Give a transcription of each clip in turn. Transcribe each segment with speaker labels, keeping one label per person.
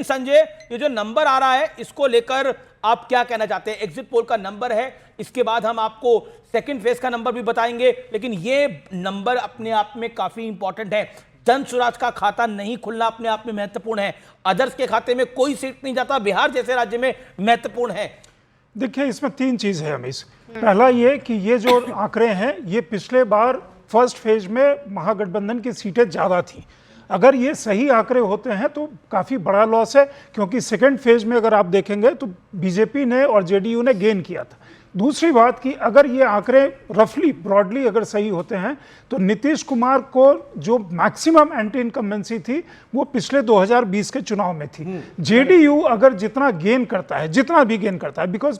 Speaker 1: संजय, ये जो नंबर आ रहा है इसको लेकर आप क्या कहना चाहते हैं? एग्जिट पोल का नंबर है, इसके बाद हम आपको सेकंड फेज का नंबर भी बताएंगे, लेकिन ये नंबर अपने आप में काफी इंपॉर्टेंट है। जन स्वराज का खाता नहीं खुलना अपने आप में महत्वपूर्ण है, अदर्स के खाते में कोई सीट नहीं जाता, बिहार जैसे राज्य में महत्वपूर्ण है।
Speaker 2: देखिए, इसमें तीन चीज है हमें। पहला ये कि ये जो आंकड़े हैं ये पिछले बार फर्स्ट फेज में महागठबंधन की सीटें ज्यादा थी। अगर ये सही आंकड़े होते हैं तो काफ़ी बड़ा लॉस है, क्योंकि सेकेंड फेज में अगर आप देखेंगे तो बीजेपी ने और जेडीयू ने गेन किया था। दूसरी बात कि अगर ये आंकड़े रफली ब्रॉडली अगर सही होते हैं तो नीतीश कुमार को जो मैक्सिमम एंटी इनकम्बेंसी थी वो पिछले 2020 के चुनाव में थी। जेडीयू अगर जितना गेन करता है, जितना भी गेन करता है, बिकॉज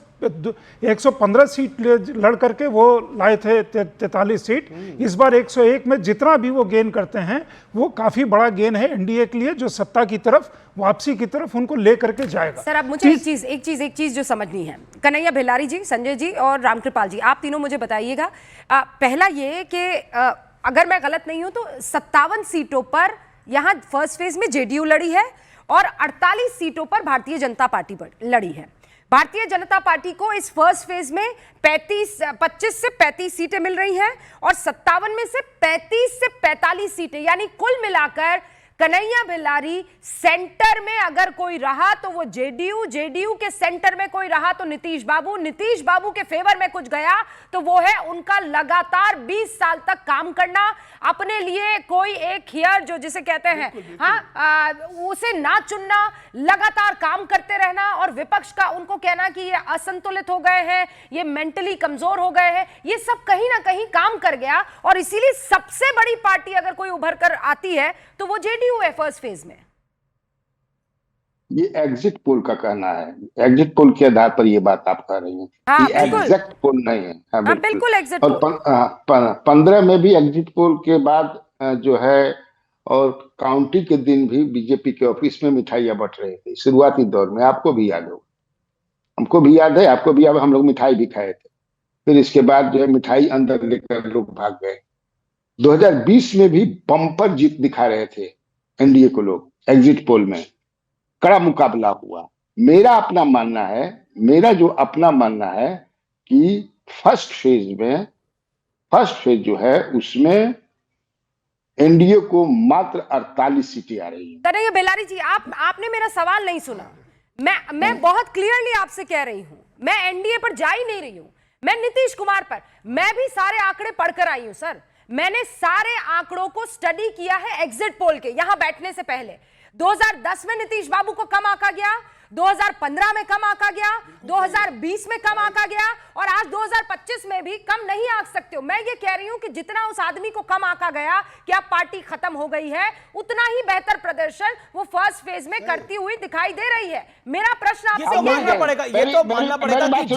Speaker 2: 115 सीट लड़ करके वो लाए थे 43 सीट, इस बार 101 में जितना भी वो गेन करते हैं वो काफी बड़ा गेन है एनडीए के लिए, जो सत्ता की तरफ वापसी की तरफ उनको ले करके जाएगा।
Speaker 3: सर, अब मुझे एक चीज जो समझनी है, कन्हैया भिलारी जी, संजय जी और रामकृपाल जी, आप तीनों मुझे बताइएगा। पहला ये कि अगर मैं गलत नहीं हूं तो 57 सीटों पर यहां फर्स्ट फेज में जेडीयू लड़ी है और 48 सीटों पर भारतीय जनता पार्टी पर लड़ी है। भारतीय जनता पार्टी को इस फर्स्ट फेज में 25 से 35 सीटें मिल रही हैं और 57 में से 35 से 45 सीटें, यानी कुल मिलाकर कन्हैया भिलारी सेंटर में अगर कोई रहा तो वो जेडीयू, जेडीयू के सेंटर में कोई रहा तो नीतीश बाबू, नीतीश बाबू के फेवर में कुछ गया तो वो है उनका लगातार 20 साल तक काम करना, अपने लिए कोई एक हियर जो जिसे कहते हैं उसे ना चुनना, लगातार काम करते रहना, और विपक्ष का उनको कहना कि ये असंतुलित हो गए हैं, ये मेंटली कमजोर हो गए हैं, ये सब कहीं ना कहीं काम कर गया। और इसीलिए सबसे बड़ी पार्टी अगर कोई उभर कर आती है तो वो जेडीयू है फर्स्ट फेज में।
Speaker 4: ये एग्जिट पोल का कहना है, एग्जिट पोल के आधार पर ये बात आप कह रही हैं।
Speaker 3: हाँ,
Speaker 4: ये एग्जैक्ट पोल नहीं है। हाँ,
Speaker 3: बिल्कुल एग्जिट पोल।
Speaker 4: और 15 में भी एग्जिट पोल के बाद जो है, और काउंटी के दिन भी बीजेपी के ऑफिस में मिठाइयां बंट रहे थे शुरुआती दौर में, आपको भी याद हो, हमको भी याद है, आपको भी याद, हम लोग मिठाई भी खाए थे। फिर इसके बाद जो है मिठाई अंदर लेकर लोग भाग गए। 2020 में भी बम्पर जीत दिखा रहे थे एनडीए को लोग, एग्जिट पोल में कड़ा मुकाबला हुआ। मेरा अपना मानना है, मेरा जो अपना मानना है कि फर्स्ट फेज जो है उसमें एनडीए को मात्र 48 सीटें आ रही हैं।
Speaker 3: कन्हैया भिलारी जी, आपने मेरा सवाल नहीं सुना। मैं बहुत क्लियरली आपसे कह रही हूं, मैं एनडीए पर जा ही नहीं रही हूं, मैं नीतीश कुमार पर। मैं भी सारे आंकड़े पढ़कर आई हूं सर, मैंने सारे आंकड़ों को स्टडी किया है एग्जिट पोल के यहां बैठने से पहले। 2010 में नीतीश बाबू को कम आंका गया, 2015 में कम आंका गया, 2020 में कम आंका गया, और आज 2025 में भी कम नहीं आंक सकते हो। मैं ये कह रही हूं कि जितना उस आदमी को कम आंका गया कि अब पार्टी खत्म हो गई है, उतना ही बेहतर प्रदर्शन वो फर्स्ट फेज में करती हुई दिखाई दे रही है। मेरा प्रश्न आपसे ये
Speaker 1: मानना पड़ेगा, ये तो मानना पड़ेगा कि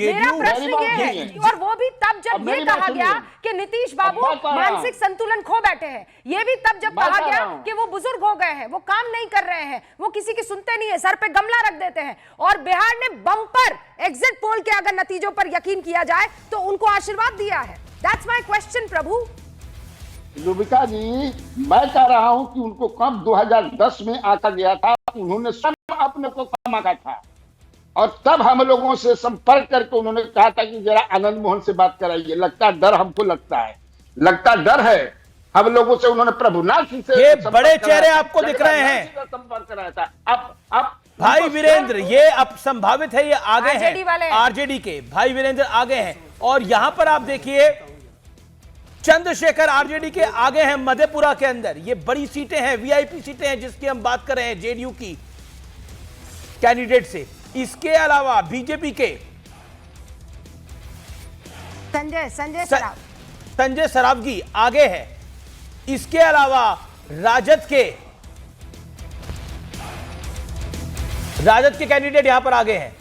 Speaker 3: मेरा प्रश्न ये है, और वो भी तब जब ये कहा गया कि नीतीश बाबू मानसिक संतुलन खो बैठे हैं, ये भी तब जब कहा गया कि वो बुजुर्ग हो गए हैं, वो काम नहीं कर रहे हैं, वो किसी की सुनते नहीं है, सर पे गमला रख देते हैं। और बिहार ने बम्पर एग्जिट पोल के अगर नतीजों पर यकीन किया जाए तो उनको आशीर्वाद दिया है। दैट्स माय क्वेश्चन प्रभु।
Speaker 4: लुबिका जी, मैं कह रहा हूं कि उनको कब 2010 में आंका गया था, उन्होंने सब अपने को कम आंका था, और तब हम लोगों से संपर्क करके उन्होंने कहा था कि जरा आनंद मोहन से बात कराइए, लगता डर हमको लगता डर है हम लोगों से। उन्होंने प्रभुनाथ सिंह से,
Speaker 1: ये बड़े चेहरे आपको दिख रहे हैं,
Speaker 4: संपर्क कराया था। अब
Speaker 1: भाई वीरेंद्र, ये अब संभावित है, ये आगे हैं,
Speaker 3: आरजेडी
Speaker 1: के भाई वीरेंद्र आगे हैं। और यहां पर आप देखिए चंद्रशेखर आरजेडी के आगे हैं मधेपुरा के अंदर। ये बड़ी सीटें हैं, वीआईपी सीटें हैं जिसकी हम बात कर रहे हैं जेडीयू की कैंडिडेट से। इसके अलावा बीजेपी के संजय सरावगी आगे है। इसके अलावा राजद के कैंडिडेट यहां पर आगे हैं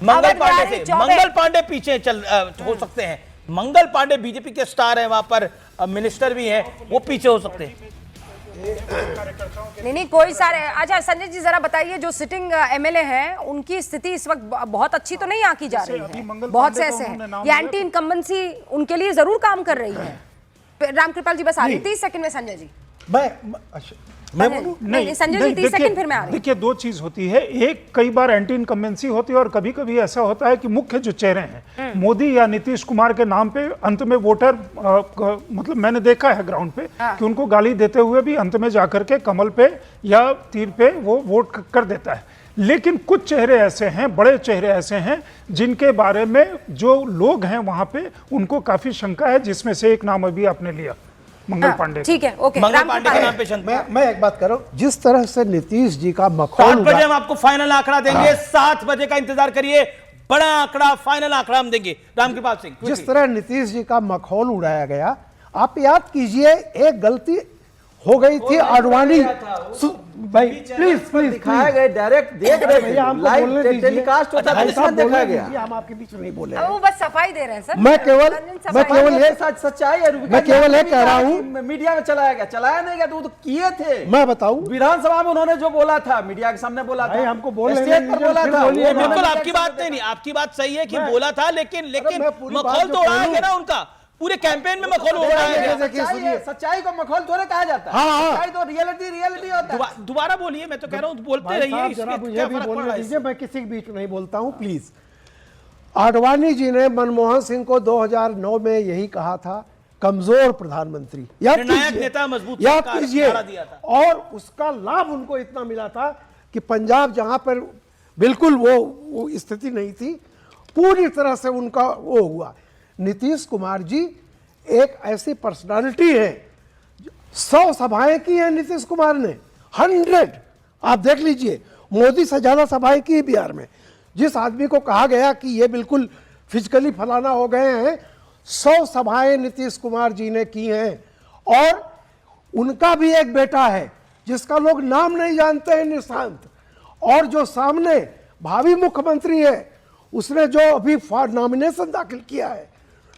Speaker 1: मंगल पांडे से। मंगल पांडे पीछे हो सकते हैं, मंगल पांडे बीजेपी के स्टार हैं, वहां पर मिनिस्टर भी हैं, वो पीछे हो सकते हैं।
Speaker 3: नहीं कोई सारे। अच्छा संजय जी, जरा बताइए, जो सिटिंग एमएलए हैं उनकी स्थिति इस वक्त बहुत अच्छी तो नहीं आंकी जा रही है, बहुत से ऐसे हैं, ये एंटी इनकम्बेंसी उनके लिए जरूर काम कर रही है। रामकृपाल जी बस आगे 30 सेकंड में। संजय जी,
Speaker 5: मैं बोलूं?
Speaker 3: नहीं, संजय जी 30 सेकंड फिर मैं आ रही हूं।
Speaker 2: देखिए, दो चीज होती है। एक, कई बार एंटी इनकम्बेंसी होती है और कभी कभी ऐसा होता है कि मुख्य जो चेहरे हैं मोदी या नीतीश कुमार के नाम पे अंत में वोटर मतलब मैंने देखा है ग्राउंड पे कि उनको गाली देते हुए भी अंत में जाकर के कमल पे या तीर पे वो वोट कर देता है। लेकिन कुछ चेहरे ऐसे हैं, बड़े चेहरे ऐसे हैं जिनके बारे में जो लोग हैं वहां पे उनको काफी शंका है, जिसमें से एक नाम अभी आपने लिया, मंगल पांडे।
Speaker 3: ठीक है, ओके।
Speaker 1: मंगल पांडे के नाम पे शंका।
Speaker 5: मैं एक बात कर रहा हूं, जिस तरह से नीतीश जी का
Speaker 1: 7
Speaker 5: मखौल
Speaker 1: बजे हम आपको फाइनल आंकड़ा देंगे। 7 बजे का इंतजार करिए, बड़ा आंकड़ा, फाइनल आंकड़ा हम देंगे। रामकृपाल सिंह,
Speaker 5: जिस तरह नीतीश जी का मखौल उड़ाया गया, आप याद कीजिए एक गलती हो गई थी आडवाणी। भाई प्लीज
Speaker 6: दिखाया गया, डायरेक्ट देख रहे थे,
Speaker 5: भैया हमको
Speaker 6: लाइव
Speaker 5: बोलने दीजिए।
Speaker 6: टेलीकास्ट होता है,
Speaker 5: भाई साहब
Speaker 6: इसमें देखा
Speaker 5: बोलने
Speaker 6: गया।
Speaker 5: दीजिए, हम आपके बीच में नहीं बोले
Speaker 3: अब वो बस सफाई दे रहे हैं सर।
Speaker 5: मैं केवल ये
Speaker 6: सच्चाई है।
Speaker 5: मैं केवल ये कह रहा हूं,
Speaker 6: मीडिया में चलाया गया, चलाया नहीं गया तो वो तो किए थे।
Speaker 5: मैं बताऊं,
Speaker 6: विधानसभा में उन्होंने जो बोला था, मीडिया के सामने बोला
Speaker 5: भाई
Speaker 6: था,
Speaker 5: हमको बोलने
Speaker 6: स्टेज
Speaker 5: दीजिए,
Speaker 6: पर बोला
Speaker 5: फिर
Speaker 6: था।
Speaker 5: बोलिए।
Speaker 6: वो
Speaker 1: बिल्कुल
Speaker 6: उन्होंने
Speaker 1: आपकी बात नहीं, आपकी बात सही है कि बोला था, लेकिन
Speaker 5: मैं पूरी बात
Speaker 1: मखौल
Speaker 5: जो
Speaker 1: तो उड़ाया
Speaker 5: कहूं-
Speaker 1: गया ना उनका, पूरे कैंपेन में मखौल उड़ाया गया।
Speaker 6: सच्चाई है, सच्चाई को मखौल थोड़े कहा जाता है।
Speaker 5: हाँ।
Speaker 6: सच्चाई तो रियलिटी होता है।
Speaker 1: दोबारा बोलिए, मैं तो कह रहा हूं बोलते
Speaker 5: भाई
Speaker 1: रहिए,
Speaker 5: साहब,
Speaker 1: इसमें
Speaker 5: जरा मुझे
Speaker 1: क्या
Speaker 5: भी
Speaker 1: फर्क पड़
Speaker 5: बोलने
Speaker 1: रहा है
Speaker 5: दीजिए,
Speaker 1: इससे?
Speaker 5: मैं किसी के बीच में नहीं बोलता हूं प्लीज। आडवाणी जी ने मनमोहन सिंह को 2009 में यही कहा था, कमजोर प्रधानमंत्री, याद
Speaker 1: निर्णायक
Speaker 5: कीजिए,
Speaker 1: नेता, मजबूत
Speaker 5: याद
Speaker 1: सरकार,
Speaker 5: कीजिए।
Speaker 1: नारा दिया था।
Speaker 5: और उसका लाभ उनको इतना मिला था कि पंजाब जहां पर बिल्कुल वो स्थिति नहीं थी, पूरी तरह से उनका वो हुआ। नीतीश कुमार जी एक ऐसी पर्सनालिटी है, 100 सभाएं की हैं नीतीश कुमार ने, 100। आप देख लीजिए, मोदी से ज्यादा सभाएं की बिहार में। जिस आदमी को कहा गया कि ये बिल्कुल फिजिकली फलाना हो गए हैं, 100 सभाएं नीतीश कुमार जी ने की हैं। और उनका भी एक बेटा है जिसका लोग नाम नहीं जानते हैं, निशांत, और जो सामने भावी मुख्यमंत्री है, उसने जो अभी नॉमिनेशन दाखिल किया है,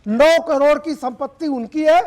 Speaker 5: 9 करोड़ की संपत्ति उनकी है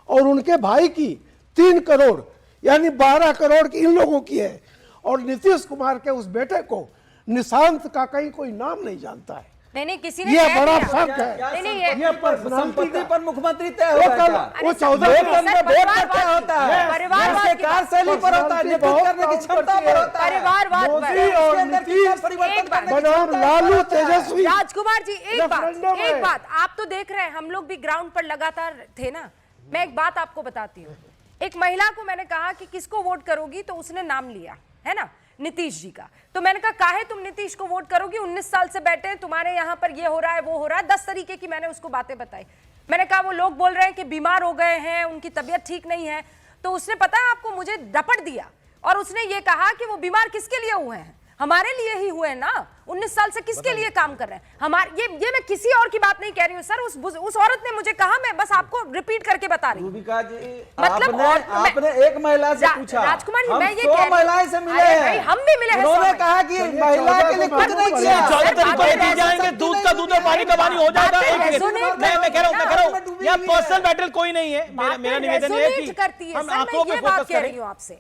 Speaker 5: और उनके भाई की 3 करोड़, यानी 12 करोड़ की इन लोगों की है। और नीतीश कुमार के उस बेटे को निशांत का कहीं कोई नाम नहीं जानता है।
Speaker 3: नहीं, किसी ने
Speaker 5: ये
Speaker 3: कह
Speaker 5: बड़ा
Speaker 3: दिया।
Speaker 5: फर्क है।
Speaker 3: नहीं, नहीं,
Speaker 5: ये
Speaker 6: संपत्ति पर मुख्यमंत्री तय
Speaker 5: वो
Speaker 6: होता है
Speaker 5: कल
Speaker 6: क्या?
Speaker 5: वो 14
Speaker 6: लोकतंत्र में वोट
Speaker 3: परिवारवाद
Speaker 6: पर तय होता है,
Speaker 3: की- परिवारवाद
Speaker 6: उसके
Speaker 3: की
Speaker 6: कार्यशैली पर होता है, नेतृत्व
Speaker 5: बहुत
Speaker 6: करने की
Speaker 5: काम
Speaker 6: क्षमता
Speaker 5: करती
Speaker 6: पर
Speaker 5: है।
Speaker 6: होता है।
Speaker 3: परिवारवाद
Speaker 5: मोदी
Speaker 3: पर-
Speaker 5: और
Speaker 6: इसके अंदर कितना
Speaker 5: नीतीश
Speaker 6: परिवर्तन
Speaker 3: एक बात-
Speaker 6: करने की
Speaker 5: बनाम
Speaker 6: क्षमता
Speaker 5: लालू
Speaker 6: पर होता है।
Speaker 5: तेजस्वी
Speaker 3: राजकुमार जी,
Speaker 5: रेफरेंडम
Speaker 3: एक
Speaker 5: है।
Speaker 3: बात आप तो देख रहे हैं, हम लोग भी ग्राउंड पर लगातार थे ना। मैं एक बात आपको बताती हूँ। एक महिला को मैंने कहा कि किसको वोट करोगी, तो उसने नाम लिया है ना, नीतीश जी का। तो मैंने कहा काहे तुम नीतीश को वोट करोगी, 19 साल से बैठे हैं, तुम्हारे यहाँ पर ये हो रहा है, वो हो रहा है, 10 तरीके की मैंने उसको बातें बताई। मैंने कहा वो लोग बोल रहे हैं कि बीमार हो गए हैं, उनकी तबीयत ठीक नहीं है। तो उसने, पता है आपको, मुझे डपट दिया और उसने ये कहा कि वो बीमार किसके लिए हुए हैं, हमारे लिए ही हुए ना। 19 साल से किसके लिए काम कर रहे हैं हमारे। ये मैं किसी और की बात नहीं कह रही हूँ सर, उस औरत ने मुझे कहा, मैं बस आपको रिपीट करके बता रही हूँ।
Speaker 6: रूबिका जी,
Speaker 3: मतलब
Speaker 6: आपने एक महिला से पूछा,
Speaker 3: राजकुमार जी,
Speaker 6: हम
Speaker 3: मैं ये
Speaker 6: 100
Speaker 3: कह रही-
Speaker 6: महिलाएं से मिले
Speaker 3: अरे
Speaker 6: हैं,
Speaker 3: भाई, हम भी मिले हैं 100
Speaker 6: उन्होंने
Speaker 3: महिला।
Speaker 6: कहा कि महिला के लिए कुछ नहीं किया।
Speaker 1: 14 तरीकों से जी जाएंगे, दूध का दूध और पानी का पानी हो जाएगा।
Speaker 3: बातें
Speaker 1: एक मिनट,
Speaker 3: resonate
Speaker 1: मैं कह रहा हूँ,
Speaker 6: में डूबी
Speaker 1: यह
Speaker 6: हुई है।
Speaker 1: पर्सनल बैटल कोई नहीं है। मेरा
Speaker 3: बातें
Speaker 1: निवेदन है
Speaker 3: resonate
Speaker 1: कि
Speaker 3: करती है
Speaker 1: हम
Speaker 3: सर,
Speaker 1: आंकड़ों
Speaker 3: मैं
Speaker 1: पे
Speaker 3: ये बात
Speaker 1: फोकस
Speaker 3: कह रही
Speaker 1: करें।
Speaker 3: हूँ आपसे।